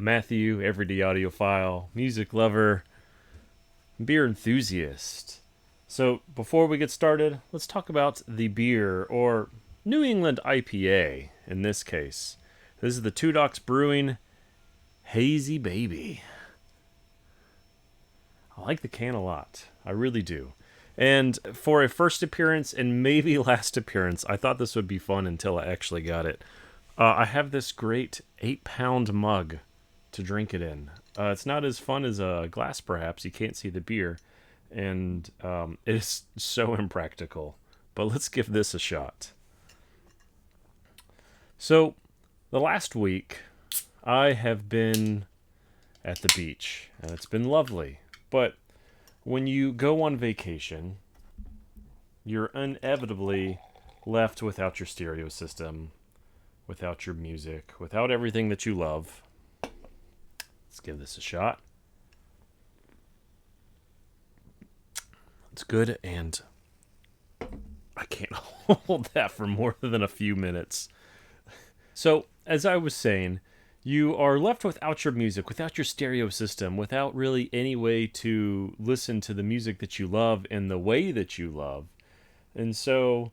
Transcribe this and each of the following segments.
Matthew, everyday audiophile, music lover, beer enthusiast. So, before we get started, let's talk about the beer, or New England IPA in this case. This is the Two Docs Brewing Hazy Baby. I like the can a lot. I really do. And for a first appearance and maybe last appearance, I thought this would be fun until I actually got it. I have this great 8-pound mug to drink it in. It's not as fun as a glass, perhaps. You can't see the beer. And it is so impractical. But let's give this a shot. So, the last week, I have been at the beach. And it's been lovely. But when you go on vacation, you're inevitably left without your stereo system, without your music, without everything that you love. Let's give this a shot. It's good, and I can't hold that for more than a few minutes. So, as I was saying, you are left without your music, without your stereo system, without really any way to listen to the music that you love in the way that you love. And so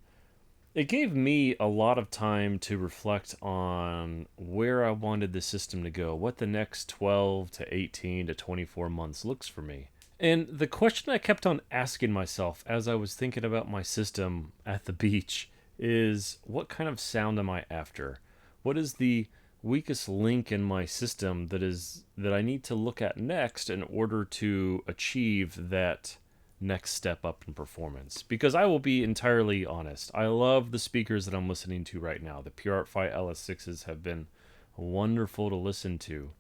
it gave me a lot of time to reflect on where I wanted the system to go, what the next 12 to 18 to 24 months looks for me. And the question I kept on asking myself as I was thinking about my system at the beach is, what kind of sound am I after? What is the weakest link in my system that I need to look at next in order to achieve that next step up in performance? Because I will be entirely honest, I love the speakers that I'm listening to right now. The Pure Art Fi LS6s have been wonderful to listen to.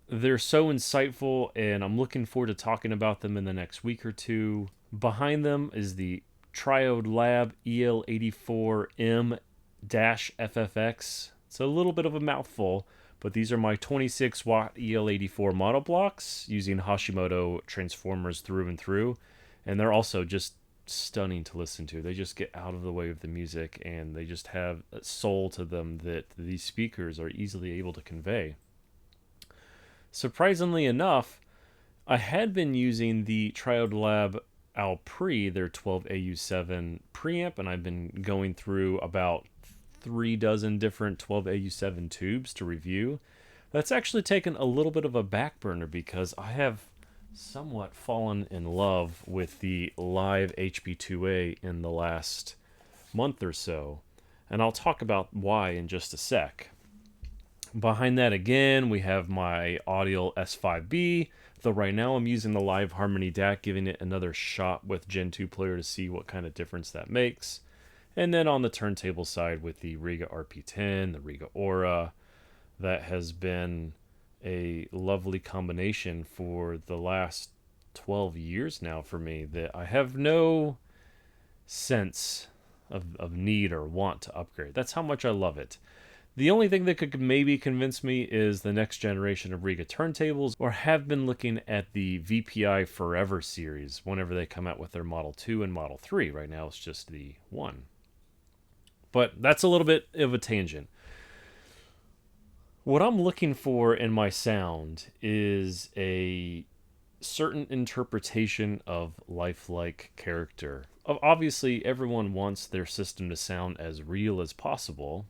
They're so insightful, and I'm looking forward to talking about them in the next week or two. Behind them is the Triode Lab EL84M-FFX. It's a little bit of a mouthful, but these are my 26 watt EL84 monoblocks using Hashimoto transformers through and through. And they're also just stunning to listen to. They just get out of the way of the music, and they just have a soul to them that these speakers are easily able to convey. Surprisingly enough, I had been using the Triode Lab Alpre, their 12AU7 preamp, and I've been going through about 3 dozen different 12AU7 tubes to review. That's actually taken a little bit of a back burner because I have somewhat fallen in love with the LAiV HP2a in the last month or so, and I'll talk about why in just a sec. Behind that again, we have my Audio S5B, though right now I'm using the Live Harmony DAC, giving it another shot with Gen 2 player to see what kind of difference that makes. And then on the turntable side with the Riga RP10, the Riga Aura, that has been a lovely combination for the last 12 years now for me, that I have no sense of need or want to upgrade. That's how much I love it. The only thing that could maybe convince me is the next generation of Riga turntables, or have been looking at the VPI Forever series whenever they come out with their Model 2 and Model 3. Right now it's just the 1. But that's a little bit of a tangent. What I'm looking for in my sound is a certain interpretation of lifelike character. Obviously, everyone wants their system to sound as real as possible.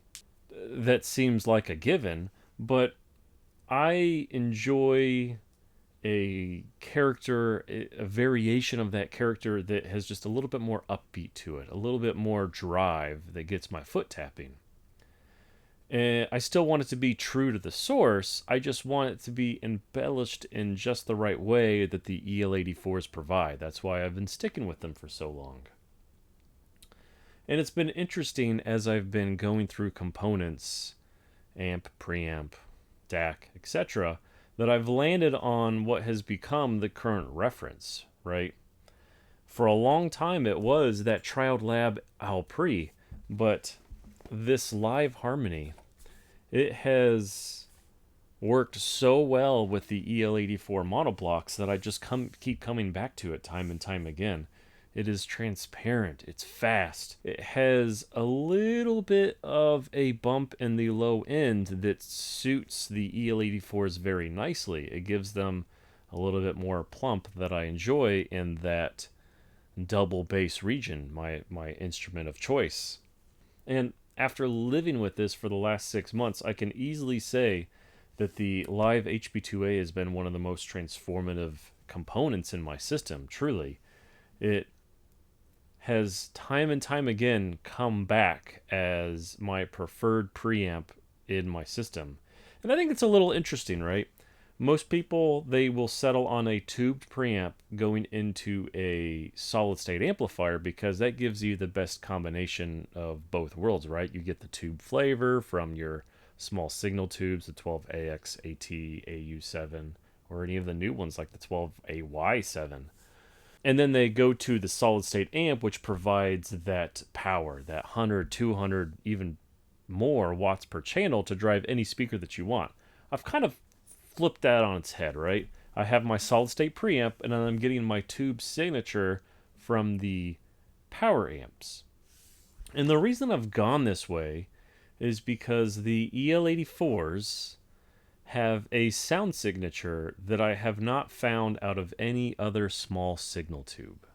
That seems like a given, but I enjoy a character, a variation of that character that has just a little bit more upbeat to it, a little bit more drive that gets my foot tapping. And I still want it to be true to the source, I just want it to be embellished in just the right way that the EL84s provide. That's why I've been sticking with them for so long. And it's been interesting as I've been going through components, amp, preamp, DAC, etc., that I've landed on what has become the current reference, right? For a long time it was that Triode Lab Alpre, but this Live Harmony, it has worked so well with the EL84 monoblocks that I just keep coming back to it time and time again. It is transparent. It's fast. It has a little bit of a bump in the low end that suits the EL84s very nicely. It gives them a little bit more plump that I enjoy in that double bass region, my instrument of choice. And after living with this for the last 6 months, I can easily say that the LAiV HP2a has been one of the most transformative components in my system, truly. It has time and time again come back as my preferred preamp in my system. And I think it's a little interesting, right? Most people, they will settle on a tubed preamp going into a solid state amplifier because that gives you the best combination of both worlds, right? You get the tube flavor from your small signal tubes, the 12AX, AT, AU7, or any of the new ones like the 12AY7. And then they go to the solid state amp, which provides that power, that 100, 200, even more watts per channel to drive any speaker that you want. I've kind of flipped that on its head, right? I have my solid state preamp, and then I'm getting my tube signature from the power amps. And the reason I've gone this way is because the EL84s have a sound signature that I have not found out of any other small signal tube.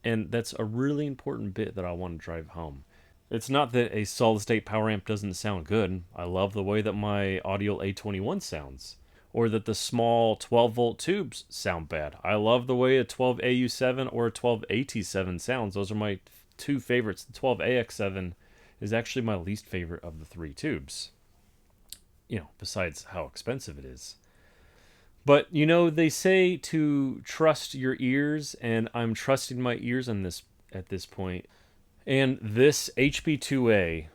And that's a really important bit that I want to drive home. It's not that a solid state power amp doesn't sound good. I love the way that my Audio A21 sounds, or that the small 12 volt tubes sound bad. I love the way a 12AU7 or a 12AT7 sounds. Those are my two favorites. The 12AX7 is actually my least favorite of the three tubes. Besides how expensive it is. But they say to trust your ears, and I'm trusting my ears on this at this point. And this HP2a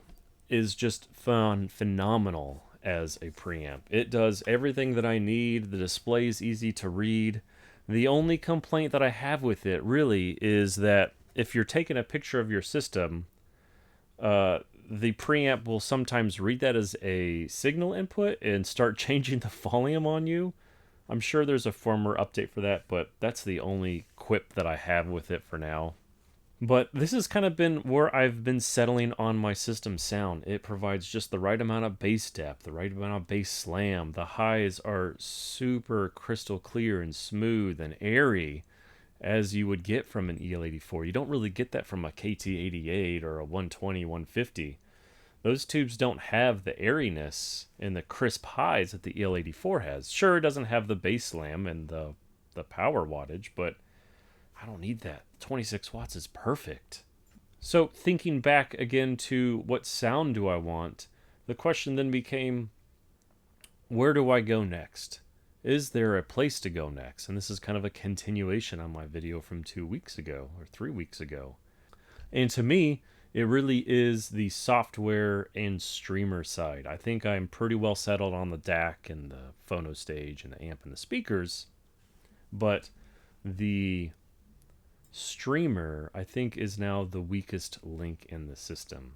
is just phenomenal as a preamp. It does everything that I need. The display is easy to read. The only complaint that I have with it really is that if you're taking a picture of your system, the preamp will sometimes read that as a signal input and start changing the volume on you. I'm sure there's a firmware update for that, but that's the only quip that I have with it for now. But this has kind of been where I've been settling on my system sound. It provides just the right amount of bass depth, the right amount of bass slam. The highs are super crystal clear and smooth and airy, as you would get from an EL84. You don't really get that from a KT88 or a 120, 150. Those tubes don't have the airiness and the crisp highs that the EL84 has. Sure, it doesn't have the bass slam and the power wattage, but I don't need that. 26 watts is perfect. So thinking back again to what sound do I want, the question then became, where do I go next? Is there a place to go next? And this is kind of a continuation on my video from 2 weeks ago or 3 weeks ago. And to me, it really is the software and streamer side. I think I'm pretty well settled on the DAC and the phono stage and the amp and the speakers, but the streamer, I think, is now the weakest link in the system.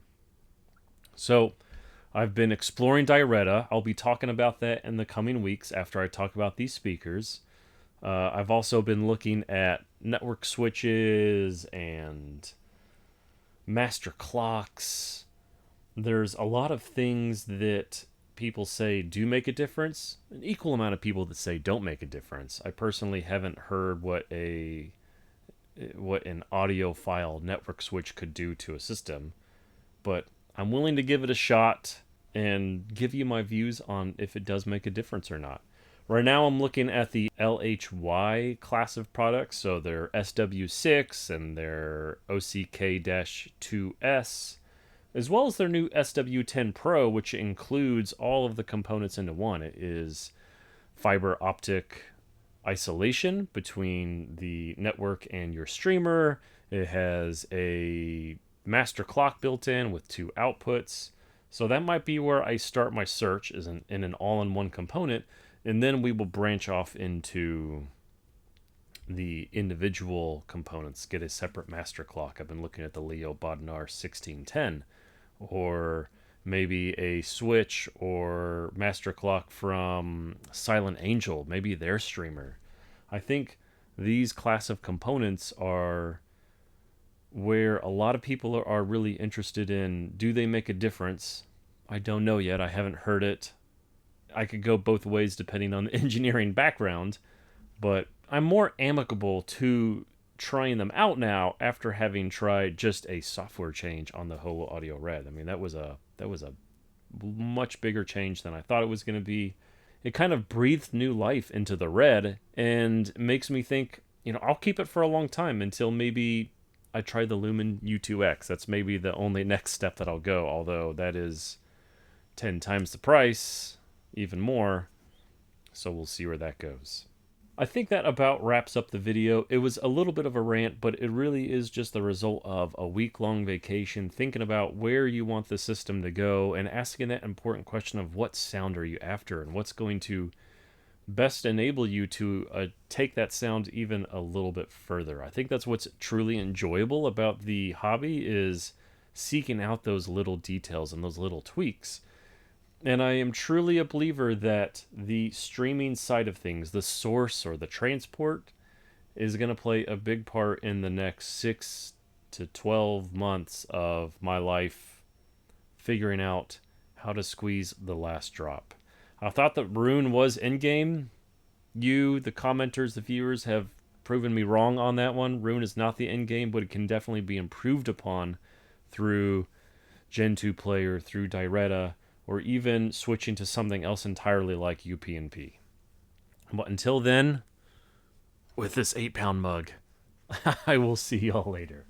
So I've been exploring Diretta. I'll be talking about that in the coming weeks after I talk about these speakers. I've also been looking at network switches and master clocks. There's a lot of things that people say do make a difference, an equal amount of people that say don't make a difference. I personally haven't heard what an audiophile network switch could do to a system, but I'm willing to give it a shot and give you my views on if it does make a difference or not. Right now I'm looking at the LHY class of products, so their SW6 and their OCK-2S, as well as their new SW10 Pro, which includes all of the components into one. It is fiber optic isolation between the network and your streamer. It has a master clock built in with 2 outputs. So that might be where I start my search, is in an all-in-one component, and then we will branch off into the individual components, get a separate master clock. I've been looking at the Leo Bodnar 1610, or maybe a switch or master clock from Silent Angel, maybe their streamer. I think these class of components are where a lot of people are really interested in. Do they make a difference? I don't know yet. I haven't heard it. I could go both ways depending on the engineering background, but I'm more amicable to trying them out now after having tried just a software change on the Holo Audio Red. I mean, that was a much bigger change than I thought it was going to be. It kind of breathed new life into the Red and makes me think, I'll keep it for a long time until maybe I try the Lumen U2X. That's maybe the only next step that I'll go, although that is 10 times the price, even more. So we'll see where that goes. I think that about wraps up the video. It was a little bit of a rant, but it really is just the result of a week-long vacation, thinking about where you want the system to go and asking that important question of what sound are you after and what's going to best enable you to take that sound even a little bit further. I think that's what's truly enjoyable about the hobby, is seeking out those little details and those little tweaks. And I am truly a believer that the streaming side of things, the source or the transport, is going to play a big part in the next 6 to 12 months of my life figuring out how to squeeze the last drop. I thought that Rune was endgame. You, the commenters, the viewers, have proven me wrong on that one. Rune is not the endgame, but it can definitely be improved upon through Gen 2 player, through Diretta, or even switching to something else entirely like UPnP. But until then, with this 8-pound mug, I will see y'all later.